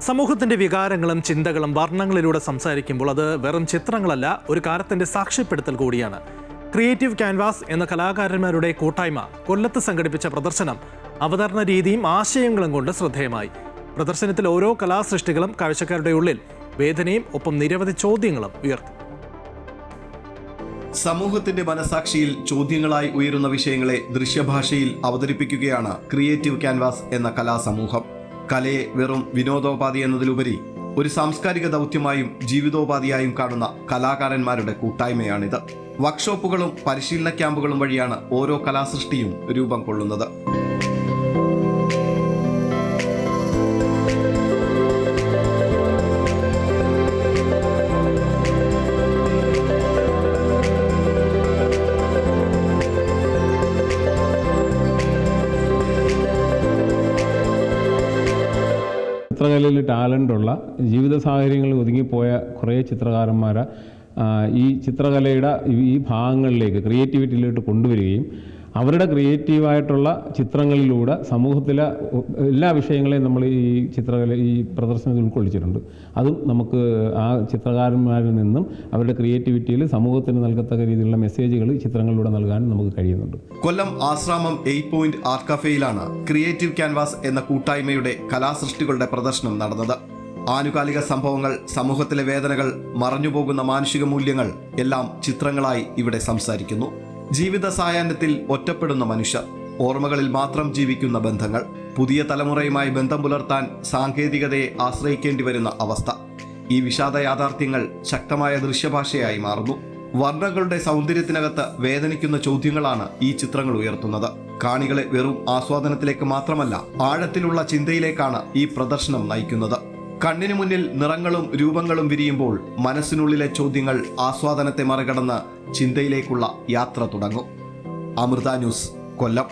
സമൂഹത്തിന്റെ വികാരങ്ങളും ചിന്തകളും വർണ്ണങ്ങളിലൂടെ സംസാരിക്കുമ്പോൾ അത് വെറും ചിത്രങ്ങളല്ല, ഒരു കാലത്തിന്റെ സാക്ഷ്യപ്പെടുത്തൽ കൂടിയാണ്. ക്രിയേറ്റീവ് ക്യാൻവാസ് എന്ന കലാകാരന്മാരുടെ കൂട്ടായ്മ കൊല്ലത്ത് സംഘടിപ്പിച്ച പ്രദർശനം അവതരണ രീതിയും ആശയങ്ങളും കൊണ്ട് ശ്രദ്ധേയമായി. പ്രദർശനത്തിൽ ഓരോ കലാസൃഷ്ടികളും കാഴ്ചക്കാരുടെ ഉള്ളിൽ വേദനയും ഒപ്പം നിരവധി ചോദ്യങ്ങളും ഉയർത്തി. സമൂഹത്തിന്റെ മനസാക്ഷിയിൽ ചോദ്യങ്ങളായി ഉയരുന്ന വിഷയങ്ങളെ ദൃശ്യഭാഷയിൽ അവതരിപ്പിക്കുകയാണ് ക്രിയേറ്റീവ് ക്യാൻവാസ് എന്ന കലാസമൂഹം. കലയെ വെറും വിനോദോപാധി എന്നതിലുപരി ഒരു സാംസ്കാരിക ദൗത്യമായും ജീവിതോപാധിയായും കാണുന്ന കലാകാരന്മാരുടെ കൂട്ടായ്മയാണിത്. വർക്ക്ഷോപ്പുകളും പരിശീലന ക്യാമ്പുകളും വഴിയാണ് ഓരോ കലാസൃഷ്ടിയും രൂപം കൊള്ളുന്നത്. ചിത്രകലയിൽ ടാലൻ്റുള്ള ജീവിത സാഹചര്യങ്ങളിൽ ഒതുങ്ങിപ്പോയ കുറേ ചിത്രകാരന്മാരെ ഈ ചിത്രകലയുടെ ഈ ഭാഗങ്ങളിലേക്ക് ക്രിയേറ്റിവിറ്റിയിലോട്ട് കൊണ്ടുവരികയും അവരുടെ ക്രിയേറ്റീവായിട്ടുള്ള ചിത്രങ്ങളിലൂടെ സമൂഹത്തിലെ എല്ലാ വിഷയങ്ങളെയും നമ്മൾ ഈ പ്രദർശനത്തിൽ ഉൾക്കൊള്ളിച്ചിട്ടുണ്ട്. അതും നമുക്ക് ആ ചിത്രകാരന്മാരിൽ നിന്നും അവരുടെ ക്രിയേറ്റിവിറ്റിയിൽ സമൂഹത്തിന് നൽകത്തക്ക രീതിയിലുള്ള മെസ്സേജുകൾ ചിത്രങ്ങളിലൂടെ നൽകാൻ നമുക്ക് കഴിയുന്നുണ്ട്. കൊല്ലം ആശ്രാമം 8 പോയിന്റ് ആർട്ട് കഫേയിലാണ് ക്രിയേറ്റീവ് ക്യാൻവാസ് എന്ന കൂട്ടായ്മയുടെ കലാസൃഷ്ടികളുടെ പ്രദർശനം നടന്നത്. ആനുകാലിക സംഭവങ്ങൾ, സമൂഹത്തിലെ വേദനകൾ, മറഞ്ഞുപോകുന്ന മാനുഷിക മൂല്യങ്ങൾ എല്ലാം ചിത്രങ്ങളായി ഇവിടെ സംസാരിക്കുന്നു. ജീവിത സായാഹ്നത്തിൽ ഒറ്റപ്പെടുന്ന മനുഷ്യർ, ഓർമ്മകളിൽ മാത്രം ജീവിക്കുന്ന ബന്ധങ്ങൾ, പുതിയ തലമുറയുമായി ബന്ധം പുലർത്താൻ സാങ്കേതികതയെ ആശ്രയിക്കേണ്ടി വരുന്ന അവസ്ഥ. ഈ വിഷാദ യാഥാർത്ഥ്യങ്ങൾ ശക്തമായ ദൃശ്യഭാഷയായി മാറുന്നു. വർണ്ണങ്ങളുടെ സൗന്ദര്യത്തിനകത്ത് വേദനിക്കുന്ന ചോദ്യങ്ങളാണ് ഈ ചിത്രങ്ങൾ ഉയർത്തുന്നത്. കാണികളെ വെറും ആസ്വാദനത്തിലേക്ക് മാത്രമല്ല, ആഴത്തിലുള്ള ചിന്തയിലേക്കാണ് ഈ പ്രദർശനം നയിക്കുന്നത്. കണ്ണിനു മുന്നിൽ നിറങ്ങളും രൂപങ്ങളും വിരിയുമ്പോൾ മനസ്സിനുള്ളിലെ ചോദ്യങ്ങൾ ആസ്വാദനത്തെ മറികടന്ന് ചിന്തയിലേക്കുള്ള യാത്ര തുടങ്ങും. അമൃത ന്യൂസ്, കൊല്ലം.